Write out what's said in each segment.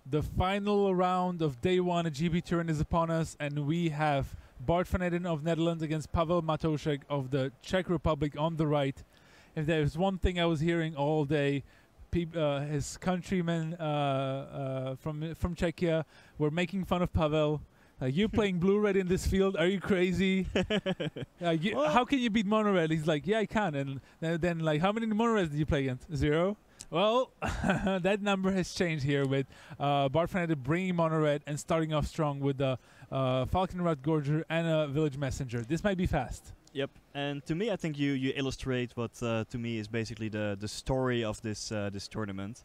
The final round of day one at GP Turin is upon us, and we have Bart van Eden of Netherlands against Pavel Matošek of the Czech Republic on the right. If there's one thing I was hearing all day, his countrymen from Czechia were making fun of Pavel. You playing blue-red in this field? Are you crazy? How can you beat mono-red? He's like, yeah, I can. And then like, how many mono-reds did you play against? 0? Well, that number has changed here with Bart van Eden bringing mono-red and starting off strong with the Falkenrath Gorger and a Village Messenger. This might be fast. Yep, and to me, I think you illustrate what to me is basically the story of this this tournament.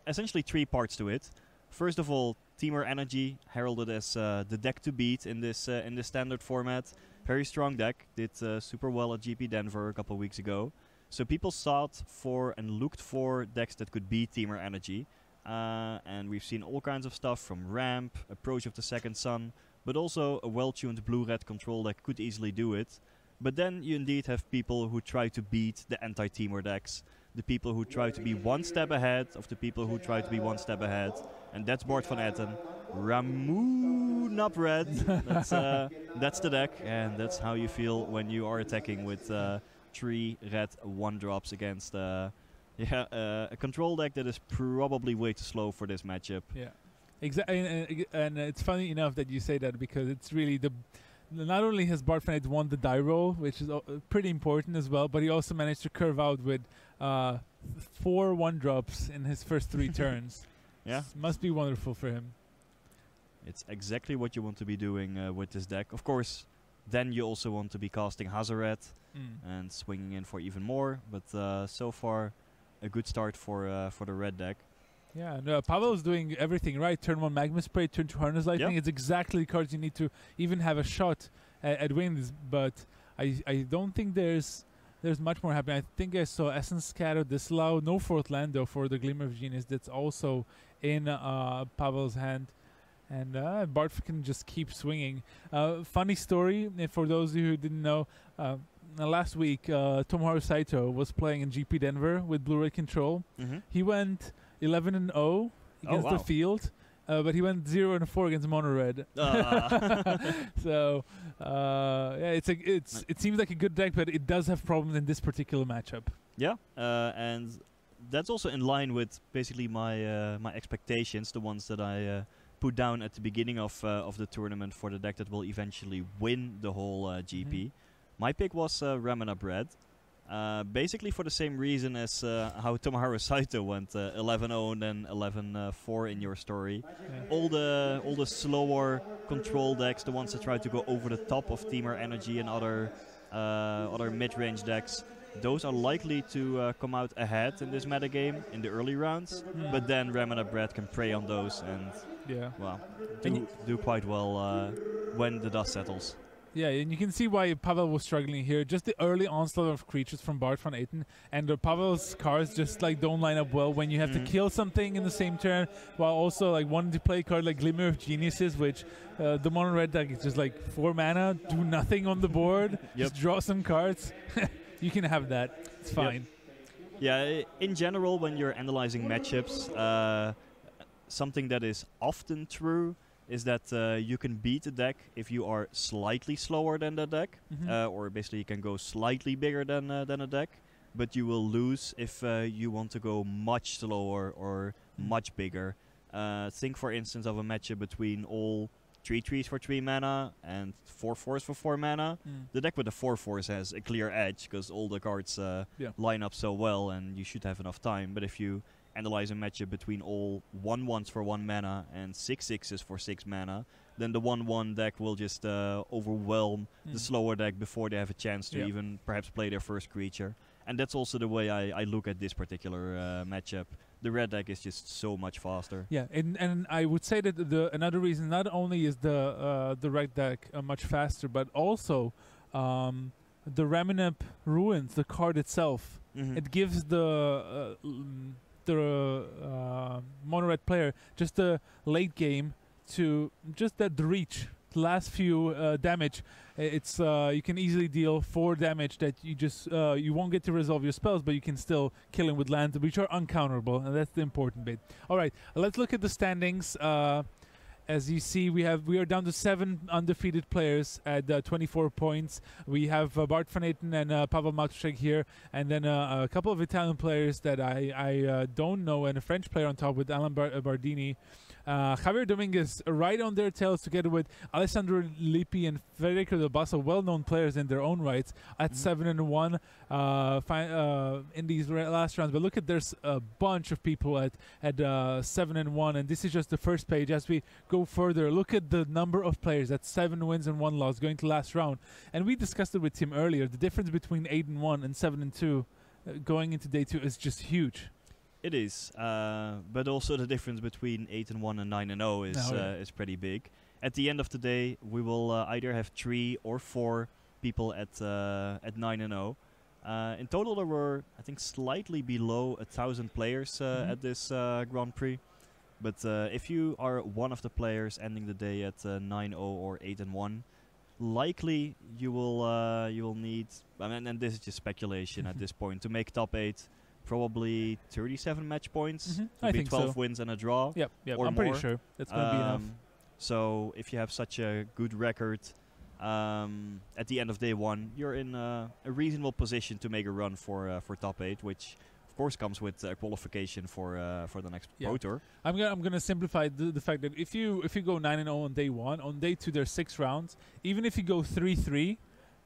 Essentially 3 parts to it. First of all, Teamer Energy, heralded as the deck to beat in this standard format. Very strong deck, did super well at GP Denver a couple of weeks ago. So people sought for and looked for decks that could beat Teamer Energy. And we've seen all kinds of stuff from Ramp, Approach of the Second Sun, but also a well-tuned blue-red control deck could easily do it. But then you indeed have people who try to beat the anti-Teamer decks. The people who try to be one step ahead of the people who try to be one step ahead. And that's Bart van Eden. Ramoon up red. That's the deck, and that's how you feel when you are attacking with 3 red 1-drops against a control deck that is probably way too slow for this matchup. Yeah, exactly. And it's funny enough that you say that, because it's really not only has Bart van Eden won the die roll, which is pretty important as well, but he also managed to curve out with 4 1-drops in his first 3 turns. Yeah, must be wonderful for him. It's exactly what you want to be doing with this deck. Of course, then you also want to be casting Hazoret and swinging in for even more. But so far, a good start for the red deck. Yeah, no, Pavel's doing everything right. Turn 1 Magma Spray, turn 2 Harness Lightning. Yep. It's exactly the cards you need to even have a shot at winning this. But I don't think there's much more happening. I think I saw Essence Scatter, Disallow, no 4th land though for the Glimmer of Genius. That's also in Pavel's hand. And Bart can just keep swinging. Funny story, for those of you who didn't know, last week Tomoharu Saito was playing in GP Denver with Blue-Red Control. He went 11-0 against the field, but he went 0-4 against Mono Red. So yeah, it seems like a good deck, but it does have problems in this particular matchup. Yeah, and that's also in line with basically my my expectations, the ones that I put down at the beginning of the tournament for the deck that will eventually win the whole GP. My pick was Ramana Bread. Basically for the same reason as how Tomoharu Saito went 11-0 and then 11-4 in your story. Yeah. All the slower control decks, the ones that try to go over the top of Teamer Energy and other mid-range decks, those are likely to come out ahead in this metagame in the early rounds. But then Ramana Bread can prey on those and well, do quite well when the dust settles. Yeah, and you can see why Pavel was struggling here. Just the early onslaught of creatures from Bart van Eden, and Pavel's cards just like don't line up well when you have to kill something in the same turn, while also like wanting to play a card like Glimmer of Geniuses, which the mono red deck is just like 4 mana, do nothing on the board, just draw some cards. You can have that. It's fine. Yeah, in general, when you're analyzing matchups, something that is often true is that you can beat a deck if you are slightly slower than the deck, or basically you can go slightly bigger than a deck, but you will lose if you want to go much slower or much bigger. Think, for instance, of a matchup between all 3/3s for 3 mana and 4/4s for 4 mana. The deck with the 4/4s has a clear edge because all the cards line up so well and you should have enough time. But if you analyze a matchup between all 1/1s for 1 mana and 6/6s for 6 mana, then the 1/1 deck will just overwhelm the slower deck before they have a chance to even perhaps play their first creature. And that's also the way I look at this particular matchup. The red deck is just so much faster. Yeah, and I would say that another reason not only is the red deck much faster, but also the Raminep Ruins, the card itself, it gives the mono red player just a late game to just that reach the last few damage, it's you can easily deal 4 damage that you just you won't get to resolve your spells, but you can still kill him with lands, which are uncounterable, and that's the important bit. All right, let's look at the standings. As you see, we are down to 7 undefeated players at 24 points. We have Bart van Eten and Pavel Matuszek here, and then a couple of Italian players that I don't know, and a French player on top with Alain Bardini. Javier Dominguez right on their tails together with Alessandro Lippi and Federico Del Basso, well-known players in their own rights, at 7-1 in these last rounds. But look at, there's a bunch of people at 7-1, and this is just the first page. As we go further, look at the number of players at 7 wins and 1 loss going to last round. And we discussed it with Tim earlier. The difference between 8-1 and 7-2 going into day 2 is just huge. It is, but also the difference between 8-1 and 9-0 is pretty big. At the end of the day, we will either have 3 or 4 people at 9-0. In total, there were, I think, slightly below 1,000 players at this Grand Prix. But if you are one of the players ending the day at 9-0 or 8-1, likely you will need, and this is just speculation at this point, to make top 8. Probably 37 match points. I be think 12 so. wins and a draw. Yep, or I'm more. pretty sure that's going to be enough. So if you have such a good record at the end of day 1, you're in a reasonable position to make a run for top 8, which of course comes with qualification for the next Pro Tour. I'm gonna simplify the fact that if you go 9-0 on day 1, on day 2 there's 6 rounds. Even if you go 3-3.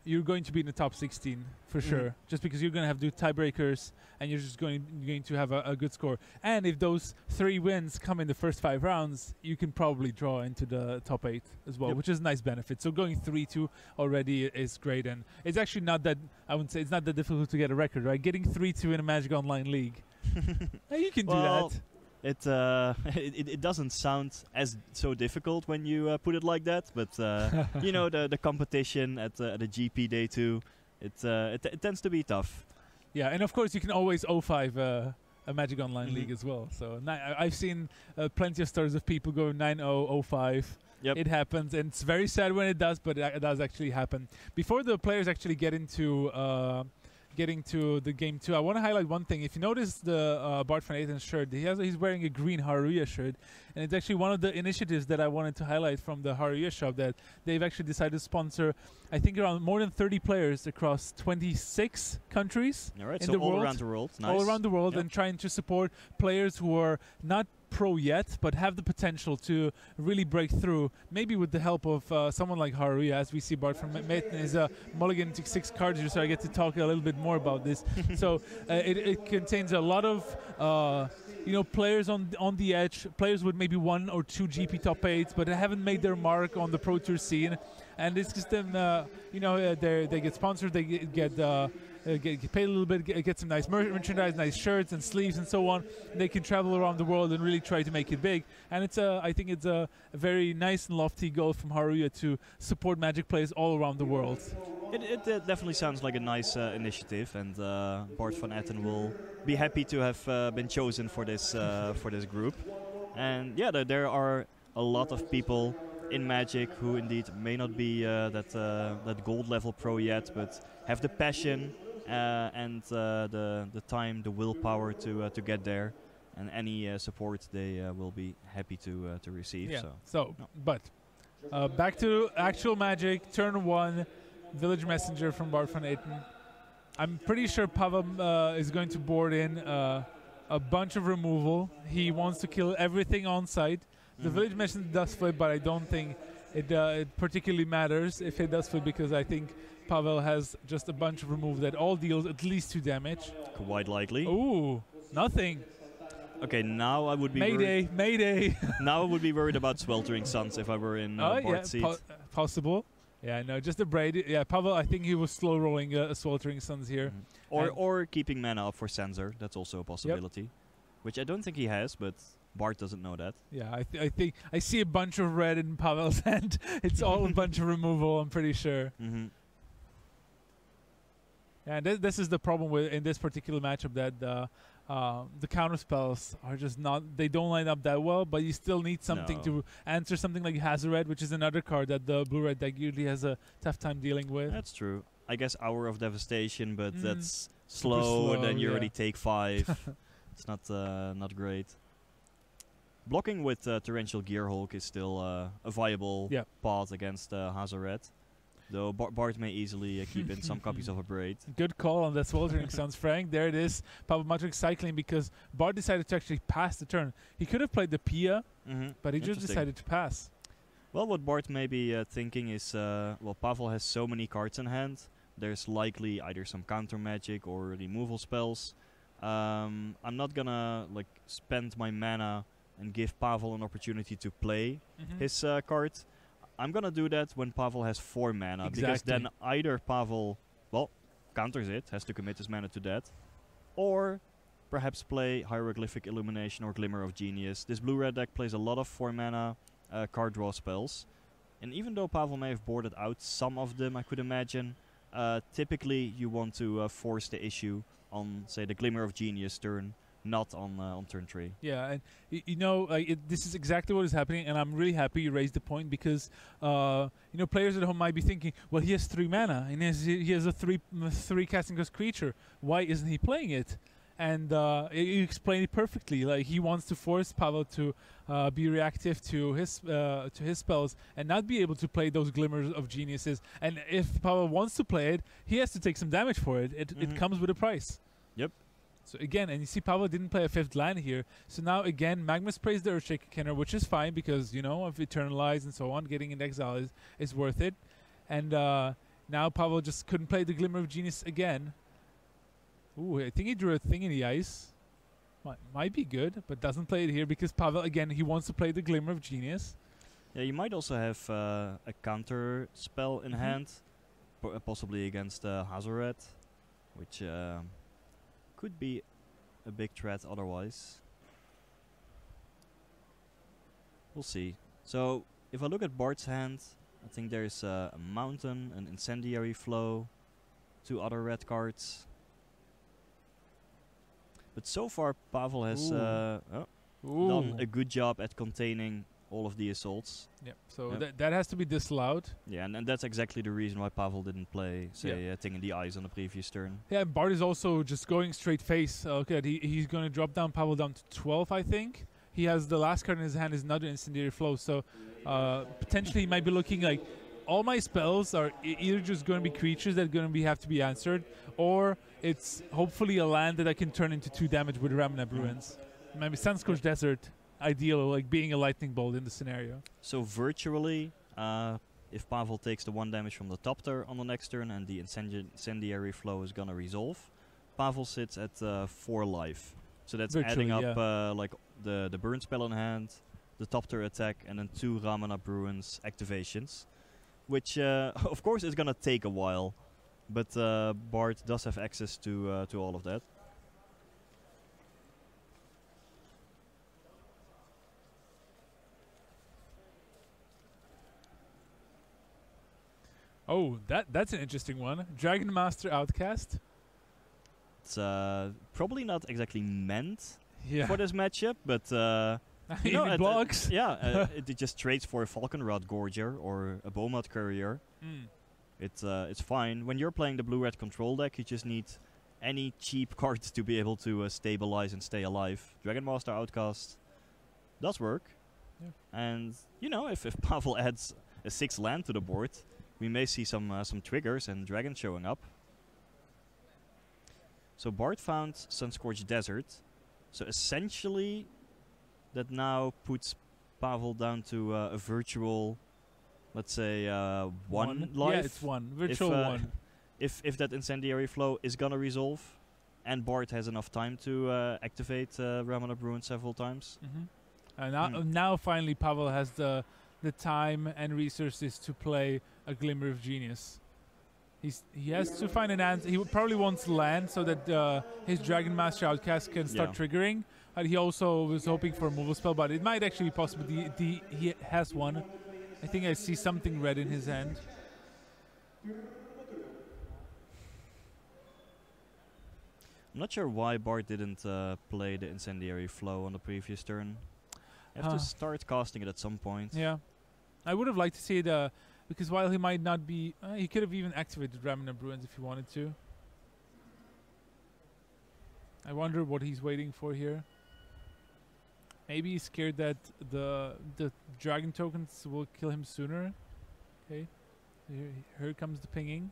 You're going to be in the top 16 for sure, just because you're going to have to do tiebreakers and you're just going to have a good score. And if those 3 wins come in the first 5 rounds, you can probably draw into the top 8 as well, which is a nice benefit. So going 3-2 already is great, and it's actually not that, I wouldn't say it's not that difficult to get a record, right? Getting 3-2 in a Magic Online League, you can do that. It doesn't sound as so difficult when you put it like that, but you know, the competition at the GP day 2, it tends to be tough. Yeah, and of course you can always 0-5 a Magic Online League as well. So I've seen plenty of stories of people go 9-0, 0-5. Yep. It happens, and it's very sad when it does, but it does actually happen. Before the players actually get into getting to the game 2, I want to highlight one thing. If you notice the Bart van Eten shirt, he's wearing a green Haruya shirt, and it's actually one of the initiatives that I wanted to highlight from the Haruya shop, that they've actually decided to sponsor, I think, around more than 30 players across 26 countries in the world. All around the world. Nice. All around the world, and trying to support players who are not pro yet, but have the potential to really break through, maybe with the help of someone like Haruya. As we see, Bart van Eten is a mulligan to 6 cards, so I get to talk a little bit more about this. So it contains a lot of players on the edge, players with maybe 1 or 2 GP top 8s, but they haven't made their mark on the Pro Tour scene. And it's just them, they get sponsored, they get paid a little bit, get some nice merchandise, nice shirts and sleeves and so on. They can travel around the world and really try to make it big. And I think it's a very nice and lofty goal from Haruya to support Magic players all around the world. It definitely sounds like a nice initiative, and Bart van Eten will be happy to have been chosen for this group. And yeah, there are a lot of people in Magic who indeed may not be that gold level pro yet, but have the passion and the time, the willpower to get there, and any support they will be happy to receive. Yeah. But back to actual Magic, turn 1, Village Messenger from Bart van Eten. I'm pretty sure Pavel is going to board in a bunch of removal. He wants to kill everything on site. The Village Messenger does flip, but I don't think it particularly matters if it does flip, because I think Pavel has just a bunch of removal that all deals at least 2 damage. Quite likely. Ooh, nothing. Okay, now I would be Mayday. Now I would be worried about Sweltering Suns if I were in Bart's seat. Possible. Yeah, no, just a braid. Yeah, Pavel, I think he was slow rolling a Sweltering Suns here. Or keeping mana up for Sensor. That's also a possibility. Which I don't think he has, but Bart doesn't know that. Yeah, I think I see a bunch of red in Pavel's hand. It's all a bunch of removal, I'm pretty sure. Yeah, this is the problem with in this particular matchup, that the counter spells are just not, they don't line up that well, but you still need something No. to answer something like Hazoret, which is another card that the blue-red deck usually has a tough time dealing with. That's true. I guess Hour of Devastation, but that's Super slow, and slow, then you yeah. already take 5. It's not great. Blocking with Torrential Gearhulk is still a viable Yeah. path against Hazoret. Though Bart may easily keep in some copies of a Braid. Good call on that Sweltering Suns, Frank. There it is. Pavel Matrix cycling because Bart decided to actually pass the turn. He could have played the Pia, but he just Interesting. decided to pass. Well, what Bart may be thinking is, well, Pavel has so many cards in hand. There's likely either some counter magic or removal spells. I'm not gonna like spend my mana and give Pavel an opportunity to play his card. I'm gonna do that when Pavel has 4 mana, because then either Pavel, well, counters it, has to commit his mana to that, or perhaps play Hieroglyphic Illumination or Glimmer of Genius. This blue-red deck plays a lot of 4 mana card draw spells, and even though Pavel may have boarded out some of them, I could imagine, typically you want to force the issue on, say, the Glimmer of Genius turn, not on turn 3. Yeah, and you know, this is exactly what is happening, and I'm really happy you raised the point, because you know, players at home might be thinking, well, he has 3 mana and he has a 3 casting cost creature. Why isn't he playing it? And you explained it perfectly. Like, he wants to force Pavel to be reactive to his spells and not be able to play those Glimmers of Geniuses. And if Pavel wants to play it, he has to take some damage for it. It comes with a price. Yep. So again, and you see Pavel didn't play a 5th land here. So now again, Magmus plays the Earthshaker Kenner, which is fine because, you know, of Eternalize and so on, getting in exile is worth it. And now Pavel just couldn't play the Glimmer of Genius again. Ooh, I think he drew a thing in the ice. Might be good, but doesn't play it here because Pavel, again, he wants to play the Glimmer of Genius. Yeah, you might also have a counter spell in hand, possibly against Hazoret, which could be a big threat otherwise. We'll see. So, if I look at Bart's hand, I think there's a Mountain, an Incendiary Flow, 2 other red cards. But so far, Pavel has done a good job at containing all of the assaults. Yep. So that has to be disallowed. Yeah, and that's exactly the reason why Pavel didn't play, say, Thing in the Eyes on the previous turn. Yeah, and Bart is also just going straight face. Okay, he's going to drop down Pavel down to 12, I think. He has the last card in his hand is another Incendiary Flow, so potentially he might be looking like, all my spells are either just going to be creatures that are going to have to be answered, or it's hopefully a land that I can turn into 2 damage with Ramanap Ruins. Maybe Sunscorched Desert, ideal, like being a lightning bolt in the scenario. So virtually, if Pavel takes the 1 damage from the top turn on the next turn and the Incendiary Flow is gonna resolve, Pavel sits at 4 life. So that's Virtually, adding up like the burn spell in hand, the top turn attack, and then 2 Ramanap Ruins activations, which of course is gonna take a while, but Bart does have access to all of that. Oh, that's an interesting one. Dragon Master Outcast. It's probably not exactly meant Yeah. for this matchup, but you know, it blocks. it just trades for a Falconrod Gorger or a Beaumont Courier. It's fine. When you're playing the blue-red control deck, you just need any cheap cards to be able to stabilize and stay alive. Dragon Master Outcast does work. Yeah. And, you know, if Pavel adds a 6th land to the board, we may see some triggers and dragons showing up. So Bart found Sunscorched Desert. So essentially, that now puts Pavel down to a virtual, let's say, 1 life. Yeah, it's 1. Virtual 1. If that Incendiary Flow is gonna resolve, and Bart has enough time to activate Ramanap Ruin several times. And now finally Pavel has the time and resources to play a Glimmer of Genius. He has to find an answer. He probably wants land so that his Dragon Master Outcast can start triggering. And he also was hoping for a removal spell, but it might actually be possible. He has one. I think I see something red in his hand. I'm not sure why Bart didn't play the Incendiary Flow on the previous turn. You have to start casting it at some point. Yeah. I would have liked to see it, because while he might not be... he could have even activated Remnant Ruins if he wanted to. I wonder what he's waiting for here. Maybe he's scared that the dragon tokens will kill him sooner. Okay. Here comes the pinging.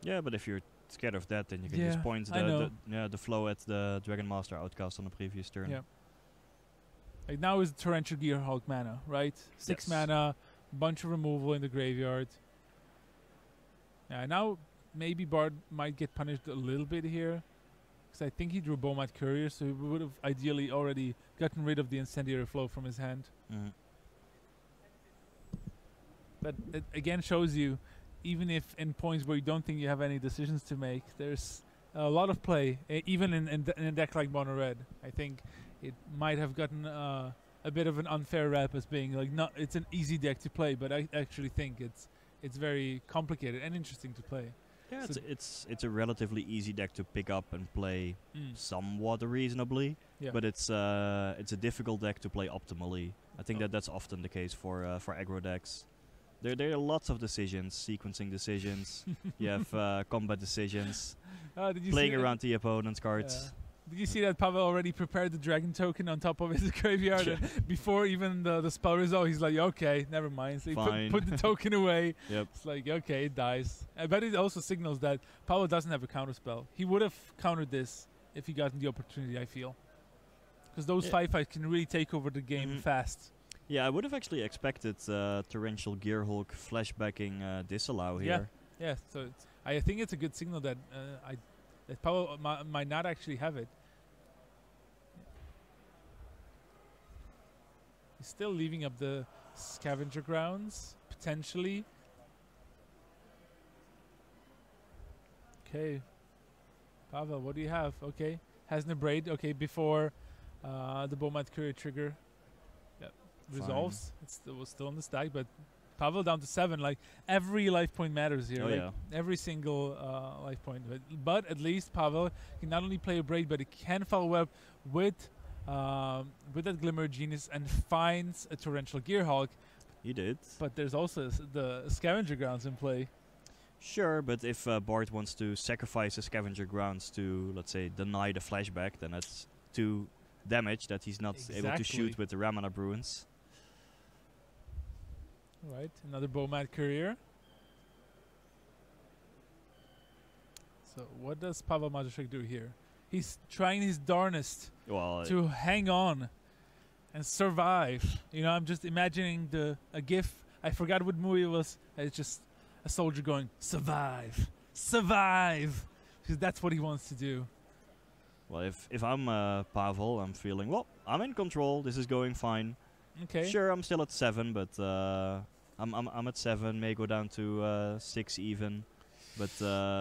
Yeah, but if you're scared of that, then you can just point the flow at the Dragon Master outcast on the previous turn. Yeah. Like now is Torrential Gearhulk mana, right? 6 mana, bunch of removal in the graveyard. Yeah, now maybe Bard might get punished a little bit here. Because I think he drew Bomat Courier, so he would have ideally already gotten rid of the Incendiary Flow from his hand. But it again shows you, even if in points where you don't think you have any decisions to make, there's a lot of play, even in a deck like Mono Red. I think it might have gotten a bit of an unfair rap as being like, it's an easy deck to play, but I actually think it's very complicated and interesting to play. Yeah, so it's a relatively easy deck to pick up and play somewhat reasonably, but it's a difficult deck to play optimally. I think that's often the case for aggro decks. There are lots of decisions, sequencing decisions. You have combat decisions, playing around the opponent's cards. Did you see that Pavel already prepared the dragon token on top of his graveyard? And before even the spell result, he's like, okay, never mind. So he put the token away. Yep. It's like, okay, it dies. But it also signals that Pavel doesn't have a counter spell. He would have countered this if he gotten the opportunity, I feel. Because those 5/5 can really take over the game fast. Yeah, I would have actually expected Torrential Gearhulk flashbacking disallow here. Yeah, so I think it's a good signal that that Pavel might not actually have it. He's still leaving up the scavenger grounds, potentially. Okay. Pavel, what do you have? Okay. Has no braid. Okay, before the Bomat Courier trigger resolves. It was still on the stack, but Pavel down to 7. Like, every life point matters here. Every single life point. But at least Pavel can not only play a braid, but he can follow up with that Glimmer Genius and finds a Torrential Gearhulk. He did. But there's also the Scavenger Grounds in play. Sure, but if Bart wants to sacrifice the Scavenger Grounds to, let's say, deny the flashback, then that's 2 damage that he's not able to shoot with the Ramana Bruins. Right, another Bomat Courier. So what does Pavel Mazurek do here? He's trying his darnest to hang on and survive. You know, I'm just imagining a gif. I forgot what movie it was. It's just a soldier going, survive, survive. Because that's what he wants to do. Well, if I'm Pavel, I'm feeling, well, I'm in control. This is going fine. Okay. Sure, I'm still at 7, but I'm at 7. May go down to 6 even, but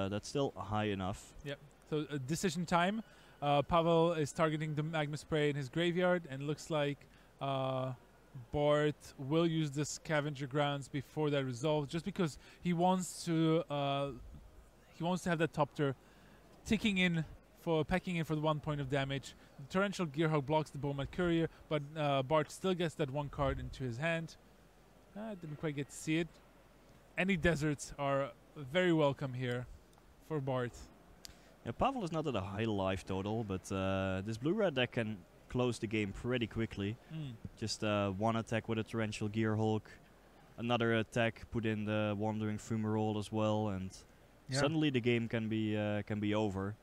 that's still high enough. Yep. So decision time. Pavel is targeting the Magma Spray in his graveyard, and looks like Bart will use the Scavenger Grounds before that resolves, just because he wants to have that Topter ticking in packing in for the 1 point of damage. The Torrential Gearhulk blocks the Bomat Courier, but Bart still gets that 1 card into his hand. I didn't quite get to see it. Any deserts are very welcome here for Bart. Yeah, Pavel is not at a high life total, but this blue-red deck can close the game pretty quickly. Just 1 attack with a Torrential Gearhulk, another attack, put in the Wandering Fumarole as well, and suddenly the game can be over.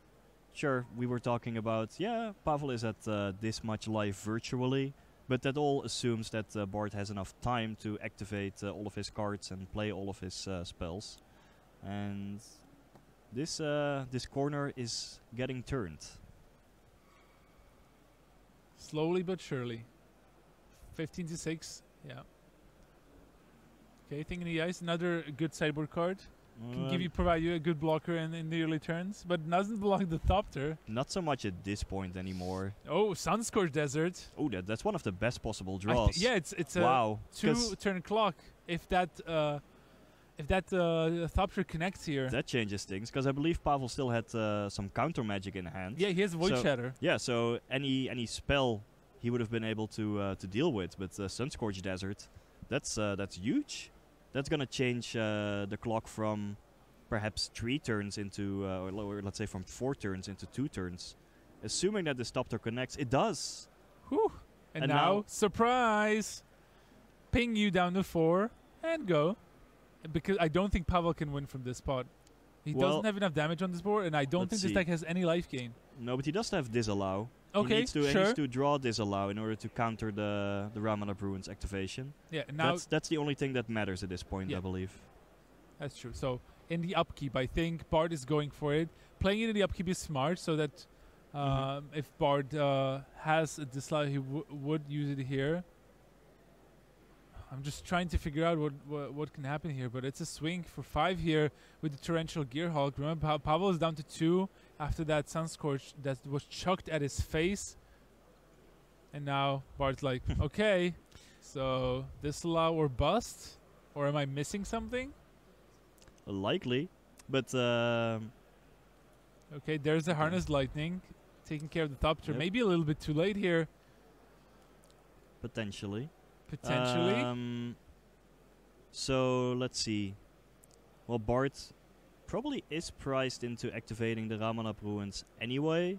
Sure, we were talking about, Pavel is at this much life virtually, but that all assumes that Bart has enough time to activate all of his cards and play all of his spells. And this corner is getting turned. Slowly but surely. 15 to 6, yeah. Okay, Thing in the Ice, another good sideboard card. Can provide you a good blocker in the early turns, but doesn't block the Thopter. Not so much at this point anymore. Oh, Sunscorched Desert. Oh, that's one of the best possible draws. It's a 2 turn clock. If that If that Thopter connects here. That changes things, because I believe Pavel still had some counter magic in hand. Yeah, he has Void Shatter. Yeah, so any spell he would have been able to deal with. But Sunscorched Desert, that's huge. That's gonna change the clock from perhaps 3 turns into, or let's say from 4 turns into 2 turns. Assuming that the Thopter connects, it does. Whew. And now, surprise! Ping you down to 4 and go. Because I don't think Pavel can win from this spot. He doesn't have enough damage on this board, and I don't think this deck has any life gain. No, but he does have Disallow. Okay, he needs to draw Disallow in order to counter the Ramanap Ruins activation. Yeah, now that's the only thing that matters at this point, I believe. That's true. So in the upkeep, I think Bard is going for it. Playing it in the upkeep is smart, so that if Bard has a Disallow, he would use it here. I'm just trying to figure out what can happen here, but it's a swing for 5 here with the Torrential Gearhulk. Remember, Pavel is down to 2 after that Sunscorch that was chucked at his face. And now Bard's like, okay, so Disallow or bust? Or am I missing something? Likely, but... okay, there's the Harness Lightning, taking care of the Thopter. Maybe a little bit too late here. Potentially. So let's see. Well, Bard probably is priced into activating the Ramanap Ruins anyway.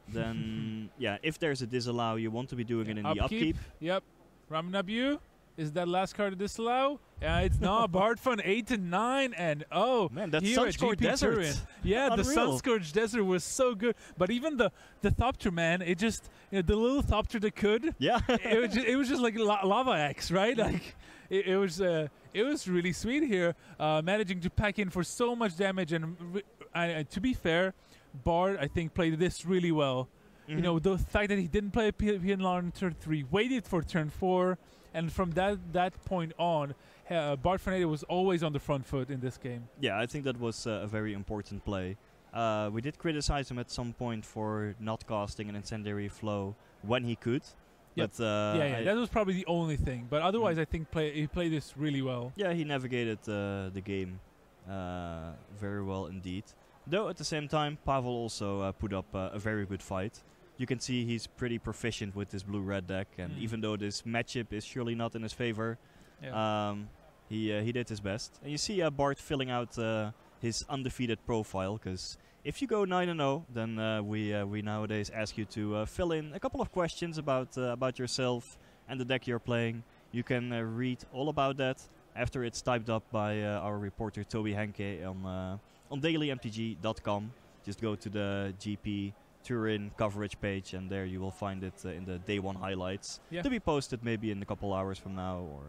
Then, yeah, if there's a Disallow, you want to be doing it in the upkeep. Yep. Ramanap U. Is that last card a Disallow? Yeah, it's not. Bard Fun 8 to 9, and man, that Sunscorched Desert. Turin. Yeah, the Sunscorched Desert was so good. But even the Thopter, man, it just the little Thopter that could. Yeah, it was just like lava X, right? Like it was really sweet here, managing to pack in for so much damage. And to be fair, Bard I think played this really well. You know, the fact that he didn't play a PN on turn 3, waited for turn 4. And from that point on, Bard Fanatic was always on the front foot in this game. Yeah, I think that was a very important play. We did criticize him at some point for not casting an Incendiary Flow when he could. Yep. But that was probably the only thing. But otherwise, I think he played this really well. Yeah, he navigated the game very well indeed. Though at the same time, Pavel also put up a very good fight. You can see he's pretty proficient with this blue-red deck, and even though this matchup is surely not in his favor, he did his best. And you see Bart filling out his undefeated profile, because if you go 9-0, then we nowadays ask you to fill in a couple of questions about yourself and the deck you're playing. You can read all about that after it's typed up by our reporter Toby Henke on dailymtg.com. Just go to the GP Turin coverage page, and there you will find it in the day 1 highlights to be posted maybe in a couple hours from now, or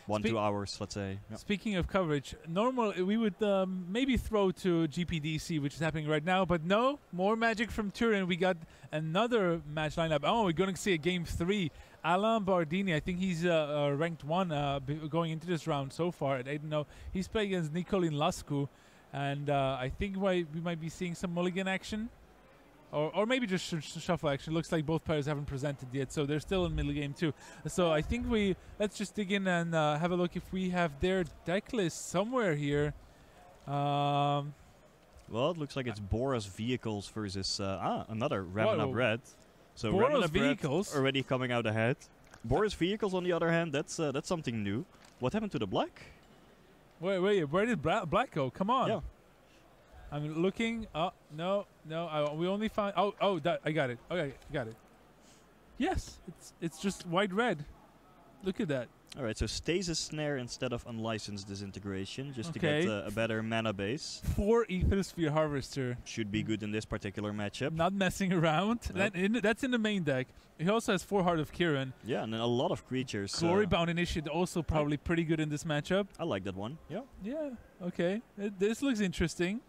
1-2 hours, let's say. Speaking of coverage, normally we would maybe throw to GPDC, which is happening right now, but no, more Magic from Turin. We got another match lineup. Oh, we're going to see a game 3. Alain Bardini, I think he's ranked 1 going into this round so far at 8-0. He's playing against Nicolin Lascu, and I think we might be seeing some mulligan action. Or maybe just shuffle action. Looks like both players haven't presented yet, so they're still in middle game too. So I think let's just dig in and have a look if we have their deck list somewhere here. Well, it looks like it's Boros Vehicles versus another Ramanap Red. So Boros Ramanap Vehicles Red already coming out ahead. Boros Vehicles, on the other hand, that's something new. What happened to the black? Wait, where did black go? Come on. Yeah. I'm looking. Oh, no. We only found. I got it. Okay, got it. Yes, it's just white-red. Look at that. All right, so Stasis Snare instead of Unlicensed Disintegration, just to get a better mana base. 4 Aethersphere Harvester. Should be good in this particular matchup. Not messing around. Nope. That's in the main deck. He also has 4 Heart of Kiran. Yeah, and then a lot of creatures. Glorybound Initiate also probably pretty good in this matchup. I like that one. Yeah. Yeah. Okay. This looks interesting.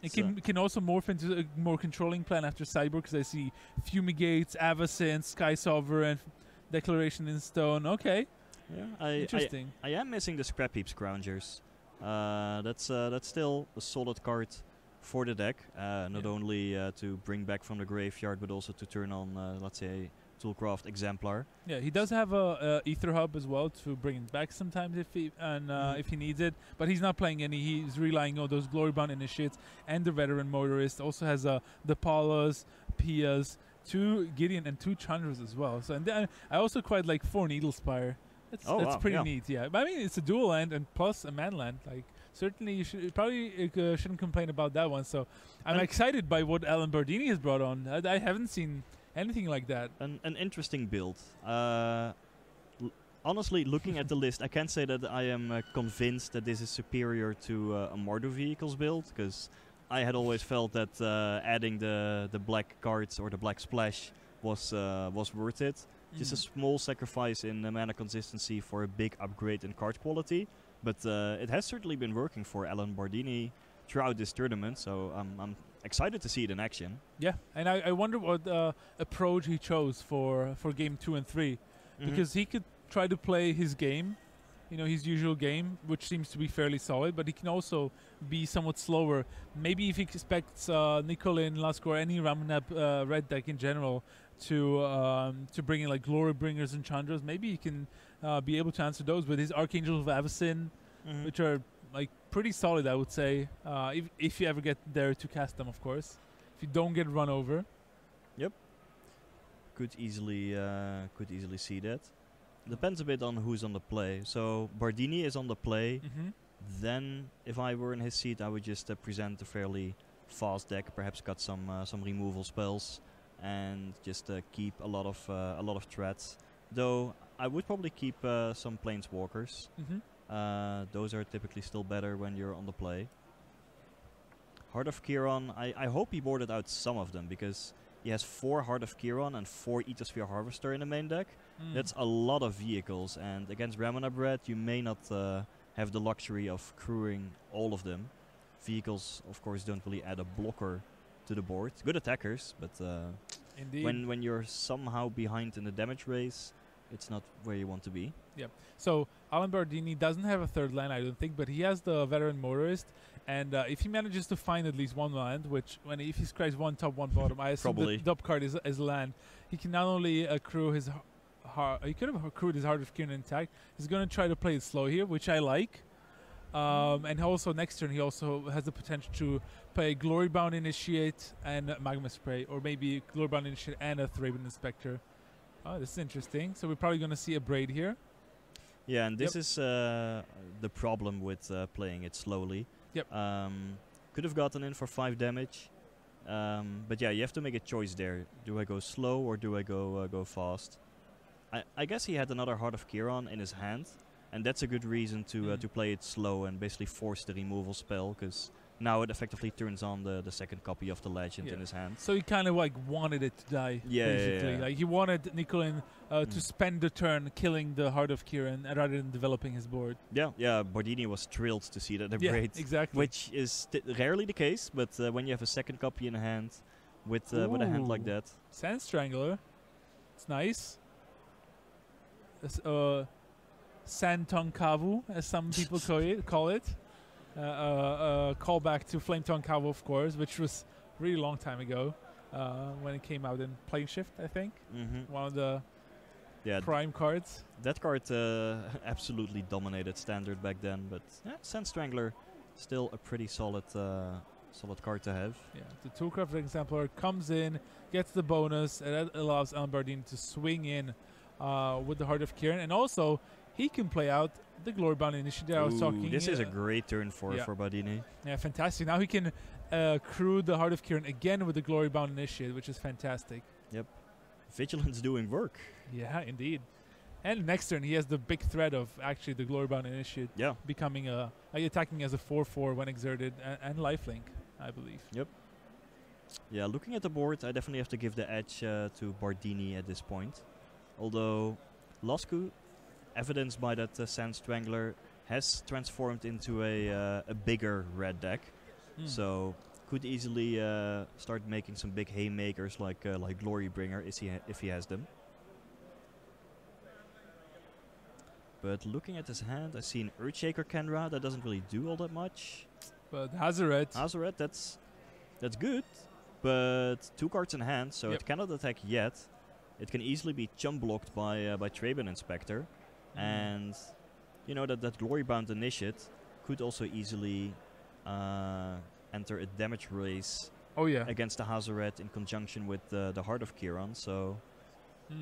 It can also morph into a more controlling plan after Cyborg, because I see Fumigates, Avacyn, Sky Sovereign, Declaration in Stone. Okay. Yeah, interesting. I am missing the Scrap Heap Scroungers. That's still a solid card for the deck. Not only to bring back from the graveyard, but also to turn on, let's say, Toolcraft Exemplar. Yeah, he does have a ether hub as well to bring it back sometimes if he if he needs it. But he's not playing any. He's relying on those glory-bound initiates and the veteran motorist. Also has the Palas, Pias, 2 Gideon and 2 Chandras as well. So and then I also quite like 4 Needlespire. That's wow, pretty yeah. neat. Yeah, but I mean it's a dual land and plus a man land. Like certainly you shouldn't complain about that one. So I'm excited by what Alan Bardini has brought on. I haven't seen anything like that. An interesting build. Honestly, looking at the list, I can't say that I am convinced that this is superior to a Mardu vehicles build, because I had always felt that adding the black cards or the black splash was worth it. Just a small sacrifice in mana consistency for a big upgrade in card quality, but it has certainly been working for Alan Bardini throughout this tournament, so I'm excited to see it in action. Yeah, and I wonder what approach he chose for game 2 and 3, because he could try to play his game, his usual game, which seems to be fairly solid, but he can also be somewhat slower. Maybe if he expects Nikolin, Lasko, or any Ramanab red deck in general to bring in like Glory Bringers and Chandras, maybe he can be able to answer those with his Archangels of Avacyn, which are like pretty solid, I would say, if you ever get there to cast them, of course. If you don't get run over. Yep. Could easily see that. Depends a bit on who's on the play. So Bardini is on the play. Then, if I were in his seat, I would just present a fairly fast deck. Perhaps got some removal spells, and just keep a lot of threats. Though I would probably keep some planeswalkers. Those are typically still better when you're on the play. Heart of Kiron, I hope he boarded out some of them, because he has 4 Heart of Kiron and 4 Ethosphere Harvester in the main deck. That's a lot of vehicles, and against Ramanab Red you may not have the luxury of crewing all of them. Vehicles, of course, don't really add a blocker to the board. Good attackers, but when you're somehow behind in the damage race, it's not where you want to be. Yeah. So Alan Bardini doesn't have a third land, I don't think, but he has the veteran motorist, and if he manages to find at least one land, which if he scratches 1 top 1 bottom, I assume the top card is land. He can not only accrue his he could have accrued his Heart of Kiran intact. He's going to try to play it slow here, which I like. And also next turn he also has the potential to play Glorybound Initiate and Magma Spray, or maybe Glorybound Initiate and a Thraben Inspector. Oh, this is interesting. So we're probably going to see a Braid here. Yeah, and this is the problem with playing it slowly. Yep. Could have gotten in for 5 damage. But yeah, you have to make a choice there. Do I go slow or do I go fast? I guess he had another Heart of Kiron in his hand, and that's a good reason to play it slow and basically force the removal spell, because now it effectively turns on the second copy of the legend in his hand. So he kind of like wanted it to die, basically. Like he wanted Nikolin to spend the turn killing the Heart of Kiran rather than developing his board. Yeah, Bardini was thrilled to see that Braid, exactly. Which is rarely the case, but when you have a second copy in hand with a hand like that. Sand Strangler. It's nice. Sand Tongue Kavu, as some people call it. Callback to Flame Tongue Kavu, of course, which was a really long time ago when it came out in Plane Shift, I think. One of the prime cards. That card absolutely dominated Standard back then, but Sand Strangler still a pretty solid card to have. Yeah, the Toolcraft Exemplar comes in, gets the bonus, and that allows Alan Bardini to swing in with the Heart of Kiran, and also he can play out the Glorybound Initiative I was talking. This is a great turn for Bardini. Yeah, fantastic. Now he can crew the Heart of Kiran again with the Glorybound Initiative, which is fantastic. Yep. Vigilance doing work. Yeah, indeed. And next turn he has the big threat of actually the Glorybound Initiative becoming attacking as a 4/4 when exerted, and lifelink, I believe. Yep. Yeah, looking at the board, I definitely have to give the edge to Bardini at this point. Although Lasku, evidenced by that Sand Strangler, has transformed into a bigger red deck, so could easily start making some big haymakers like Glorybringer if he has them. But looking at his hand, I see an Earthshaker Kendra that doesn't really do all that much. But Hazoret, that's good, but 2 cards in hand, so it cannot attack yet. it can easily be chump blocked by Traben Inspector, and you know that Glory Bound Initiate could also easily enter a damage race Oh yeah. against the Hazoret in conjunction with the Heart of Kiran. So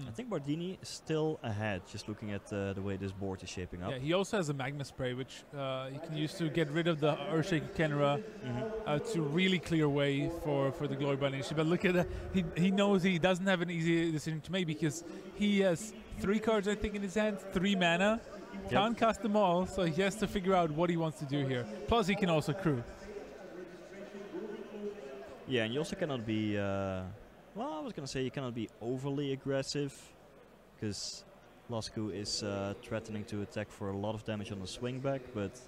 I think Bardini is still ahead, just looking at the way this board is shaping up. Yeah, he also has a Magma Spray, which he can use to get rid of the Earthshaker Kenra to really clear way for the Glory Bound Initiative. But look at that. He knows he doesn't have an easy decision to make because he has 3 cards, I think, in his hand, 3 mana. Can't cast them all, so he has to figure out what he wants to do here. Plus, he can also crew. Yeah, and you also cannot be... well, I was going to say you cannot be overly aggressive, because Lasku is threatening to attack for a lot of damage on the swing back, but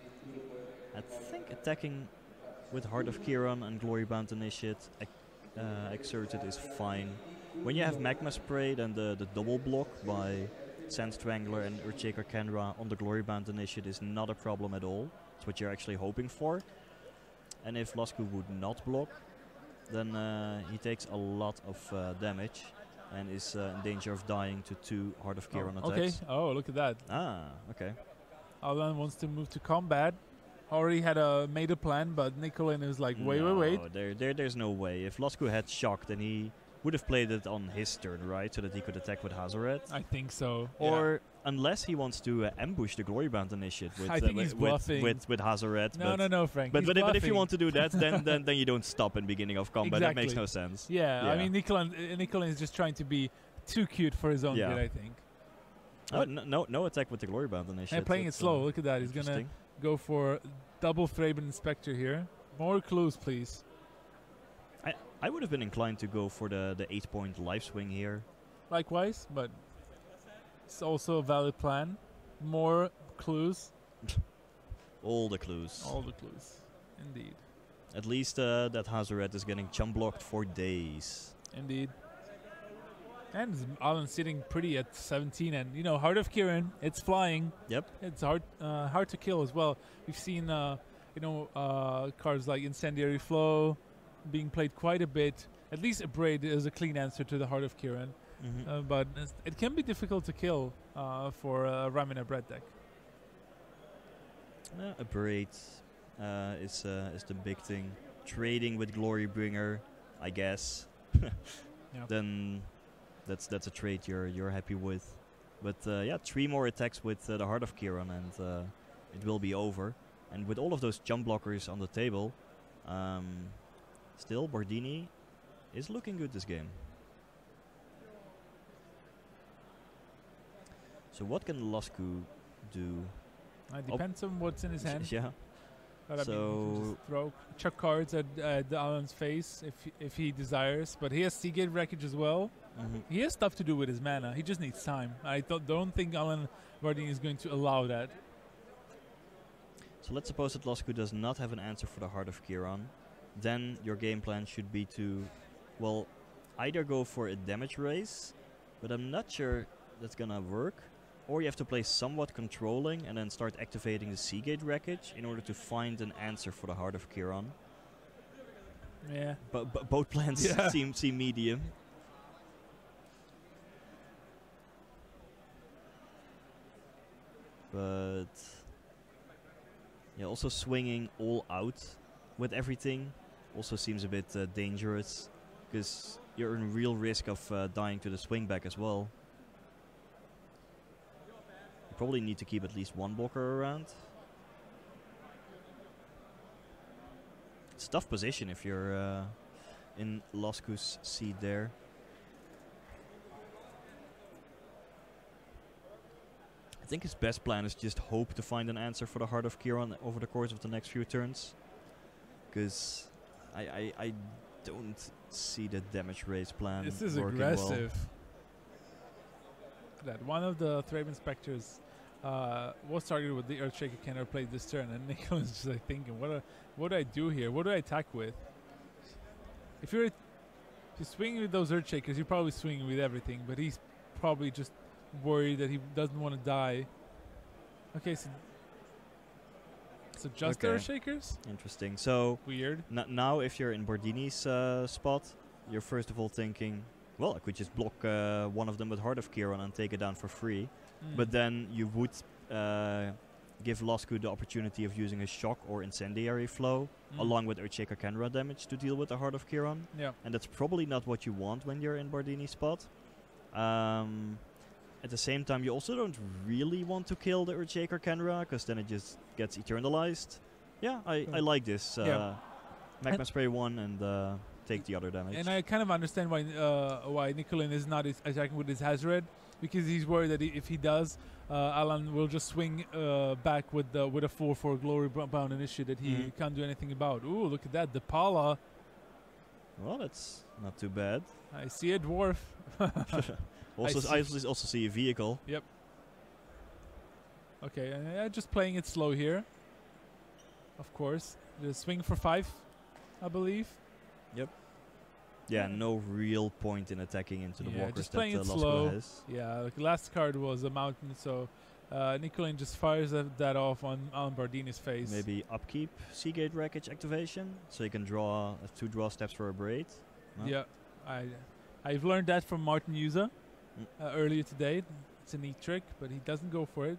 I think attacking with Heart of Kiran and Glory Bound Initiate exerted is fine. When you have Magma Spray, then the double block by Sand Strangler and Earthshaker Kenra on the Glory Bound Initiate is not a problem at all. It's what you're actually hoping for. And if Lasku would not block, then he takes a lot of damage and is in danger of dying to 2 Heart of Kiran attacks. Okay. Oh, look at that. Ah, okay. Alan wants to move to combat. Already had made a plan, but Nicolin is like, wait. There's no way. If Lasku had shocked, then he would have played it on his turn, right? So that he could attack with Hazoret. I think so. Or unless he wants to ambush the Glory Bound Initiate with I think he's bluffing. with Hazoret. No, Frank. But if you want to do that, then you don't stop in beginning of combat. Exactly. That makes no sense. Yeah, I mean Nicolin is just trying to be too cute for his own good, I think. No attack with the Glory Bound Initiate. And playing it slow. Look at that. He's gonna go for double Thraben Inspector here. More clues, please. I would have been inclined to go for the 8-point life swing here. Likewise, but it's also a valid plan. More clues. All the clues. All the clues. Indeed. At least that Hazoret is getting chump blocked for days. Indeed. And Alan sitting pretty at 17, and you know, Heart of Kiran, it's flying. Yep. It's hard to kill as well. We've seen cards like Incendiary Flow being played quite a bit. At least Abrade is a clean answer to the Heart of Kiran, but it can be difficult to kill for a Ramina Bread deck. Abrade is the big thing. Trading with Glorybringer, I guess. Then that's a trade you're happy with. But 3 more attacks with the Heart of Kiran and it will be over. And with all of those jump blockers on the table, still Bardini is looking good this game. So what can Lasku do? It depends on what's in his hand. Yeah. But I mean, he can just throw chuck cards at Alan's face if he desires. But he has Seagate Wreckage as well. He has stuff to do with his mana. He just needs time. I don't think Alan Bardini is going to allow that. So let's suppose that Lasku does not have an answer for the Heart of Kiran. Then your game plan should be to, well, either go for a damage race, but I'm not sure that's gonna work, or you have to play somewhat controlling and then start activating the Seagate Wreckage in order to find an answer for the Heart of Kiran. Yeah. But both plans seem medium. But yeah, also swinging all out with everything also seems a bit dangerous, because you're in real risk of dying to the swing back as well. You probably need to keep at least 1 blocker around. It's a tough position if you're in Lasku's seat there. I think his best plan is just hope to find an answer for the Heart of Kiran over the course of the next few turns. Because I don't see the damage raise plan. This is working aggressive. Well. That one of the Thraben Inspectors was targeted with the Earthshaker Kenra played this turn, and Nicholas is just like thinking, what do I do here? What do I attack with? If you're swinging with those Earthshakers, you're probably swinging with everything, but he's probably just worried that he doesn't want to die. Okay, so just Earthshakers? Interesting. So weird. Now if you're in Bardini's spot, you're first of all thinking, Well, I could just block one of them with Heart of Kiron and take it down for free. Mm. But then you would give Lasku the opportunity of using a Shock or Incendiary Flow along with Earthshaker Kenra damage to deal with the Heart of Kiron. Yeah. And that's probably not what you want when you're in Bardini's spot. At the same time, you also don't really want to kill the Earthshaker Kenra, because then it just gets eternalized. Yeah, I like this. Magma Spray 1 and take the other damage. And I kind of understand why Nicolin is not attacking with his Hazoret, because he's worried that if he does, Alan will just swing back with a 4/4 Glory Bound Initiate that he can't do anything about. Ooh, look at that, the Pala. Well, that's not too bad. I see a dwarf. I also see a vehicle. Yep. Okay, just playing it slow here. Of course, the swing for 5, I believe. Yep. Yeah, no real point in attacking into the blockers just that playing it Lasku slow. has. Yeah, like last card was a mountain, so Nicolin just fires that off on Bardini's face. Maybe upkeep Seagate Wreckage activation, so you can draw 2 draw steps for a braid. No? Yeah, I've learned that from Martin User earlier today. It's a neat trick, but he doesn't go for it.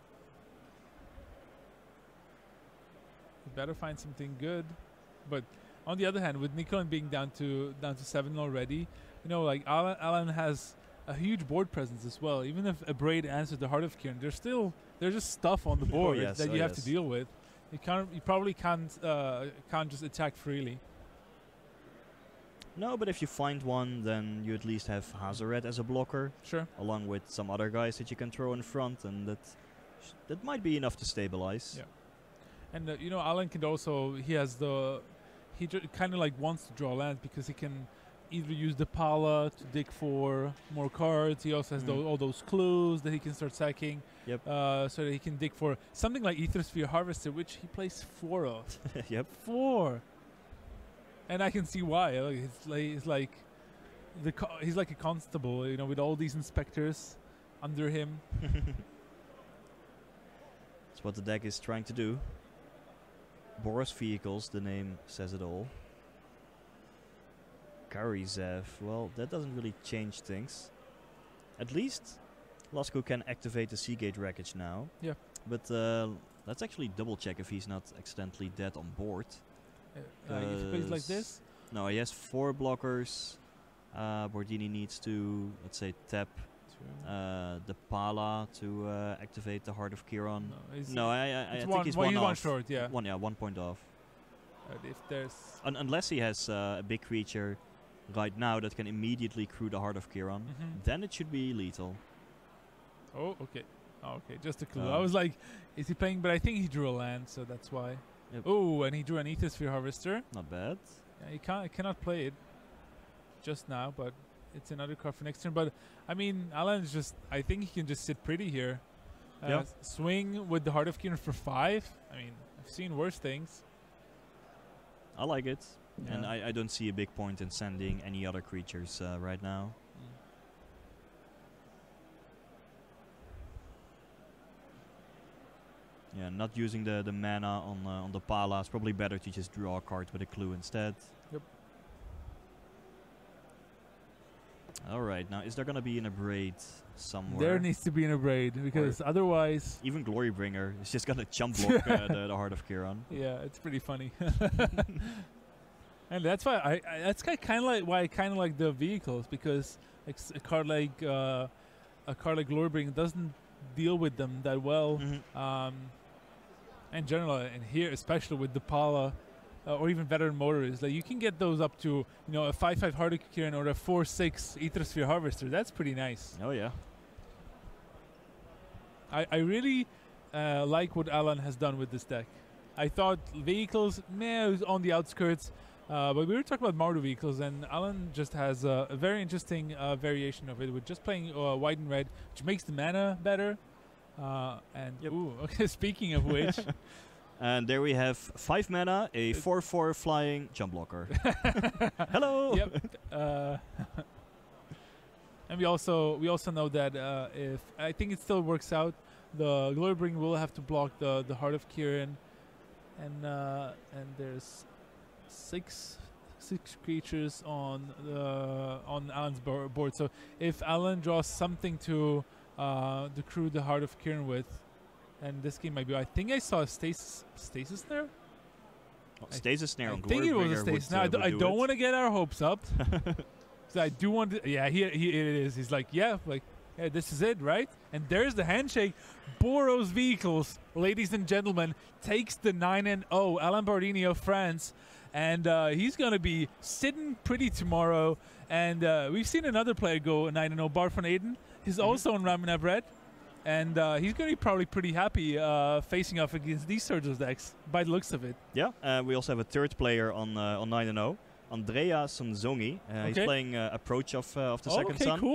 You better find something good. But on the other hand, with Nicolin being down to 7 already, you know, like Alan has a huge board presence as well. Even if a braid answers the Heart of Kiron, there's just stuff on the board that you have to deal with. You probably can't just attack freely. No, but if you find one, then you at least have Hazoret as a blocker. Sure. Along with some other guys that you can throw in front, and that might be enough to stabilize. Yeah. And you know, Alan can also, he kind of like wants to draw lands, because he can either use the Pala to dig for more cards. He also has all those clues that he can start sacking. Yep. So that he can dig for something like Aethersphere Harvester, which he plays 4 of. Yep. 4. And I can see why. He's like a constable, you know, with all these inspectors under him. That's what the deck is trying to do. Boros Vehicles, the name says it all. Karizev, well, that doesn't really change things. At least Lasku can activate the Seagate Wreckage now. Yeah. But let's actually double check if he's not accidentally dead on board. If he plays like this? No, he has 4 blockers. Bardini needs to, let's say, tap the Pala to activate the Heart of Kiron. No, I think he's one off. Short, yeah. 1 point off. If there's unless he has a big creature right now that can immediately crew the Heart of Kiron, then it should be lethal. Oh, okay. Oh, okay, just a clue. I was like, is he playing? But I think he drew a land, so that's why. Yep. Oh, and he drew an Aethersphere Harvester. Not bad. Yeah, he cannot play it just now, but it's another card for next turn. But I mean, Alan's just, I think he can just sit pretty here. Swing with the Heart of Kiron for 5. I mean, I've seen worse things. I like it. Yeah. And I don't see a big point in sending any other creatures right now. Yeah, not using the mana on the Pala. It's probably better to just draw a card with a clue instead. Yep. Alright, now is there gonna be an Abrade somewhere? There needs to be an Abrade, because otherwise... Even Glorybringer is just gonna jump block the Heart of Kiron. Yeah, it's pretty funny. And that's why that's kind of like why I kind of like the vehicles, because like a card like Glorybringer doesn't deal with them that well. In general, and here especially with the Pala, or even Veteran Motorist, like you can get those up to, you know, a 5/5 Heart of Kiron or a 4/6 Aethersphere Harvester. That's pretty nice. Oh yeah. I really like what Alan has done with this deck. I thought vehicles, it was on the outskirts, but we were talking about Mardu vehicles, and Alan just has a very interesting variation of it with just playing white and red, which makes the mana better. Ooh, okay. Speaking of which, and there we have 5 mana, a 4/4 flying jump blocker. Hello. Yep. And we also know that if I think it still works out, the Glorybringer will have to block the Heart of Kiron, and there's 6 creatures on Alan's board. So if Alan draws something to crew the Heart of Kirin with, and this game might be, I think I saw a stasis snare. Well, stasis snare on I think it was a stasis snare. I don't want to get our hopes up. So I do want to. Yeah, it is. He's like, yeah, this is it, right? And there's the handshake. Boros Vehicles, ladies and gentlemen, takes the 9-0. Alan Bardini of France. And he's going to be sitting pretty tomorrow. And we've seen another player go 9-0, Bart van Eden. He's also on Raminav Red. And he's going to be probably pretty happy facing off against these Surges decks, by the looks of it. Yeah, we also have a third player on 9-0. Andrea Sonzongi. He's playing Approach of the Second Sun. Cool.